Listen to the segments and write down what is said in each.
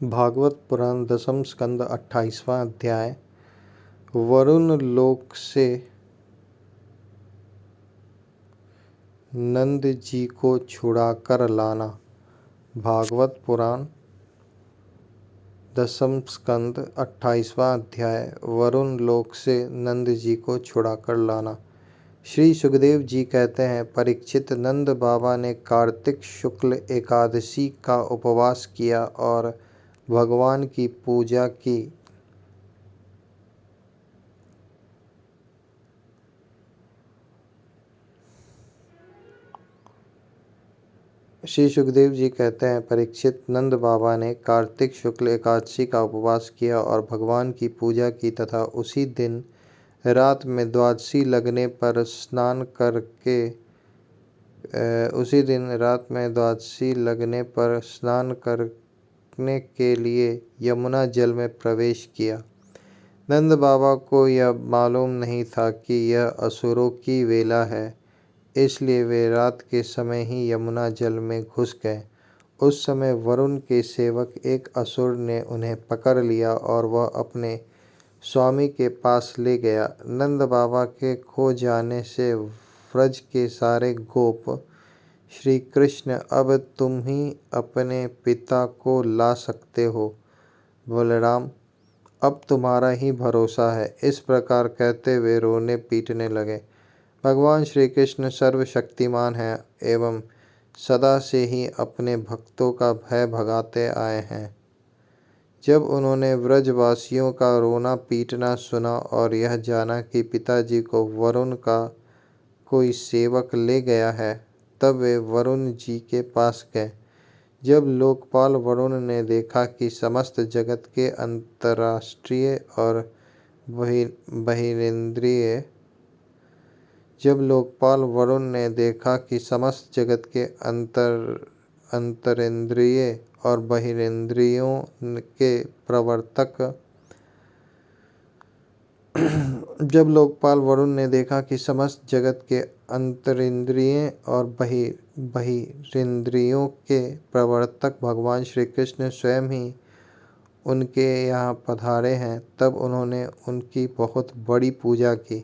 भागवत पुराण दसम स्कंद 28वां अध्याय। वरुण लोक से नंद जी को छुड़ाकर लाना। भागवत पुराण दसम स्कंद 28वां अध्याय। वरुण लोक से नंद जी को छुड़ाकर लाना। श्री सुखदेव जी कहते हैं, परीक्षित, नंद बाबा ने कार्तिक शुक्ल एकादशी का उपवास किया और भगवान की पूजा की। श्री सुखदेव जी कहते हैं, परीक्षित, नंद बाबा ने कार्तिक शुक्ल एकादशी का उपवास किया और भगवान की पूजा की तथा उसी दिन रात में द्वादशी लगने पर स्नान करने के लिए यमुना जल में प्रवेश किया। नंद बाबा को यह मालूम नहीं था कि यह असुरों की वेला है, इसलिए वे रात के समय ही यमुना जल में घुस गए। उस समय वरुण के सेवक एक असुर ने उन्हें पकड़ लिया और वह अपने स्वामी के पास ले गया। नंद बाबा के खो जाने से व्रज के सारे गोप, श्री कृष्ण, अब तुम ही अपने पिता को ला सकते हो। बलराम, अब तुम्हारा ही भरोसा है। इस प्रकार कहते हुए रोने पीटने लगे। भगवान श्री कृष्ण सर्वशक्तिमान हैं एवं सदा से ही अपने भक्तों का भय भगाते आए हैं। जब उन्होंने व्रजवासियों का रोना पीटना सुना और यह जाना कि पिताजी को वरुण का कोई सेवक ले गया है, तब वे वरुण जी के पास गए। जब लोकपाल वरुण ने देखा कि समस्त जगत के अंतर्राष्ट्रीय और बहिरेंद्रिय जब लोकपाल वरुण ने देखा कि समस्त जगत के अंतरेंद्रिय और बहिरेंद्रियों के प्रवर्तक जब लोकपाल वरुण ने देखा कि समस्त जगत के अंतरेंद्रिय और बहिरेंद्रियों के प्रवर्तक भगवान श्री कृष्ण स्वयं ही उनके यहाँ पधारे हैं, तब उन्होंने उनकी बहुत बड़ी पूजा की।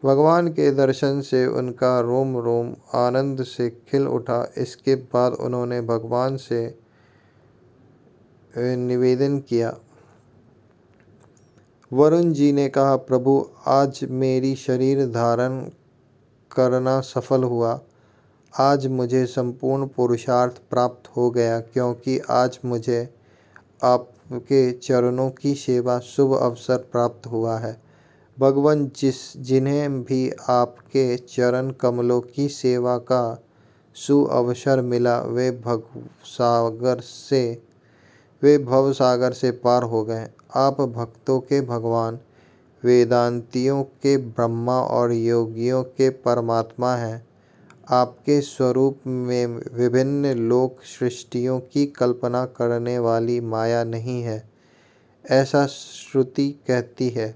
भगवान के दर्शन से उनका रोम रोम आनंद से खिल उठा। इसके बाद उन्होंने भगवान से निवेदन किया। वरुण जी ने कहा, प्रभु, आज मेरी शरीर धारण करना सफल हुआ। आज मुझे संपूर्ण पुरुषार्थ प्राप्त हो गया, क्योंकि आज मुझे आपके चरणों की सेवा शुभ अवसर प्राप्त हुआ है। भगवान, जिन्हें भी आपके चरण कमलों की सेवा का सुअवसर मिला, वे भवसागर से पार हो गए। आप भक्तों के भगवान, वेदांतियों के ब्रह्मा और योगियों के परमात्मा हैं। आपके स्वरूप में विभिन्न लोक सृष्टियों की कल्पना करने वाली माया नहीं है, ऐसा श्रुति कहती है।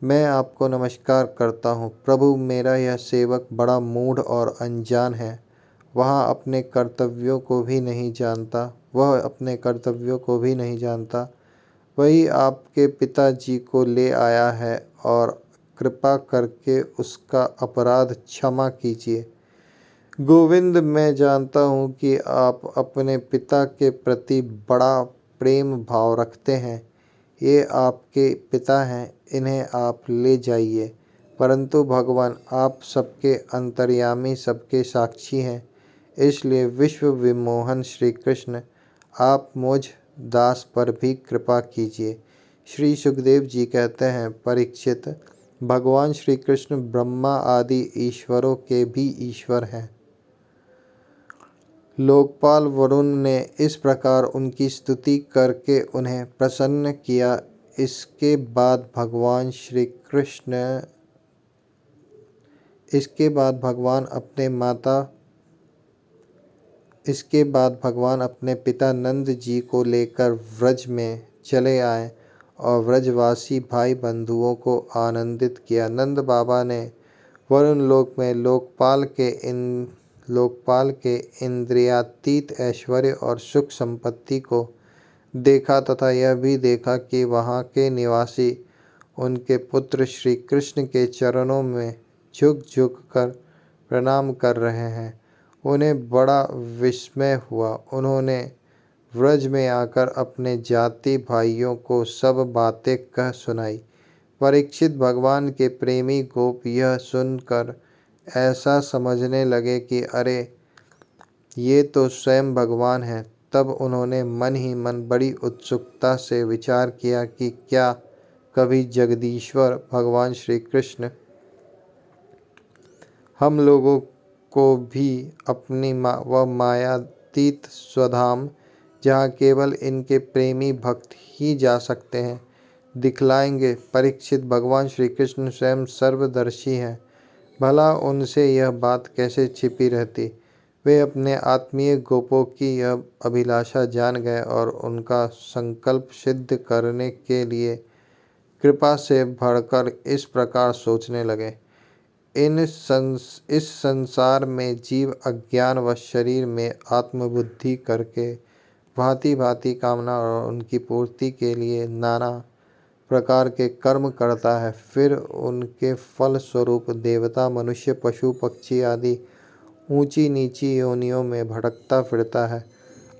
मैं आपको नमस्कार करता हूँ। प्रभु, मेरा यह सेवक बड़ा मूढ़ और अनजान है। वह अपने कर्तव्यों को भी नहीं जानता। वही आपके पिताजी को ले आया है और कृपा करके उसका अपराध क्षमा कीजिए। गोविंद, मैं जानता हूँ कि आप अपने पिता के प्रति बड़ा प्रेम भाव रखते हैं। ये आपके पिता हैं, इन्हें आप ले जाइए। परंतु भगवान, आप सबके अंतर्यामी, सबके साक्षी हैं, इसलिए विश्व विमोहन श्री कृष्ण, आप मुझ दास पर भी कृपा कीजिए। श्री सुखदेव जी कहते हैं, परीक्षित, भगवान श्री कृष्ण ब्रह्मा आदि ईश्वरों के भी ईश्वर हैं। लोकपाल वरुण ने इस प्रकार उनकी स्तुति करके उन्हें प्रसन्न किया। इसके बाद भगवान अपने पिता नंद जी को लेकर व्रज में चले आए और व्रजवासी भाई बंधुओं को आनंदित किया। नंद बाबा ने वरुण लोक में लोकपाल के इंद्रियातीत ऐश्वर्य और सुख संपत्ति को देखा तथा यह भी देखा कि वहाँ के निवासी उनके पुत्र श्री कृष्ण के चरणों में झुक झुक कर प्रणाम कर रहे हैं। उन्हें बड़ा विस्मय हुआ। उन्होंने व्रज में आकर अपने जाति भाइयों को सब बातें कह सुनाई। परीक्षित भगवान के प्रेमी गोप यह सुनकर ऐसा समझने लगे कि अरे ये तो स्वयं भगवान हैं। तब उन्होंने मन ही मन बड़ी उत्सुकता से विचार किया कि क्या कभी जगदीश्वर भगवान श्री कृष्ण हम लोगों को भी अपनी वह मायातीत स्वधाम, जहाँ केवल इनके प्रेमी भक्त ही जा सकते हैं, दिखलाएंगे। परीक्षित भगवान श्री कृष्ण स्वयं सर्वदर्शी हैं, भला उनसे यह बात कैसे छिपी रहती। वे अपने आत्मीय गोपों की यह अभिलाषा जान गए और उनका संकल्प सिद्ध करने के लिए कृपा से भरकर इस प्रकार सोचने लगे। इस संसार में जीव अज्ञान व शरीर में आत्मबुद्धि करके भांति भांति कामना और उनकी पूर्ति के लिए नाना प्रकार के कर्म करता है। फिर उनके फल स्वरूप देवता, मनुष्य, पशु, पक्षी आदि ऊंची नीची योनियों में भटकता फिरता है।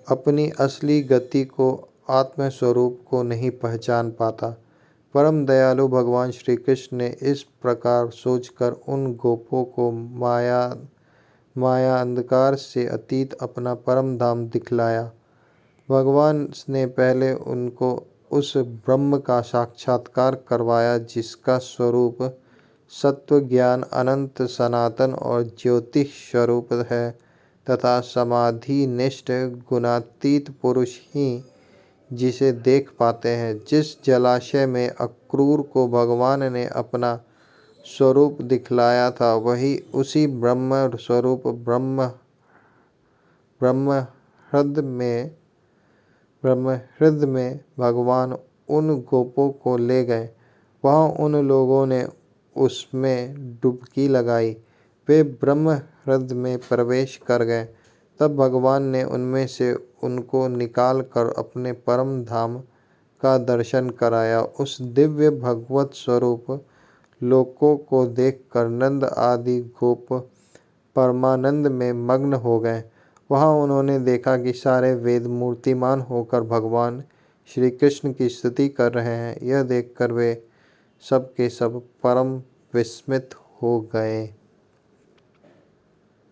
अपनी असली गति को, आत्मस्वरूप को नहीं पहचान पाता। परम दयालु भगवान श्री कृष्ण ने इस प्रकार सोचकर उन गोपों को माया अंधकार से अतीत अपना परम धाम दिखलाया। भगवान ने पहले उनको उस ब्रह्म का साक्षात्कार करवाया जिसका स्वरूप सत्व, ज्ञान, अनंत, सनातन और ज्योतिष स्वरूप है तथा समाधि निष्ठ गुणातीत पुरुष ही जिसे देख पाते हैं। जिस जलाशय में अक्रूर को भगवान ने अपना स्वरूप दिखलाया था, वही उसी ब्रह्म स्वरूप ब्रह्महृद में भगवान उन गोपों को ले गए। वहाँ उन लोगों ने उसमें डुबकी लगाई। वे ब्रह्महृद में प्रवेश कर गए। तब भगवान ने उनमें से उनको निकाल कर अपने परम धाम का दर्शन कराया। उस दिव्य भगवत स्वरूप लोकों को देखकर नंद आदि गोप परमानंद में मग्न हो गए। वहाँ उन्होंने देखा कि सारे वेद मूर्तिमान होकर भगवान श्री कृष्ण की स्तुति कर रहे हैं। यह देखकर वे सब के सब परम विस्मित हो गए।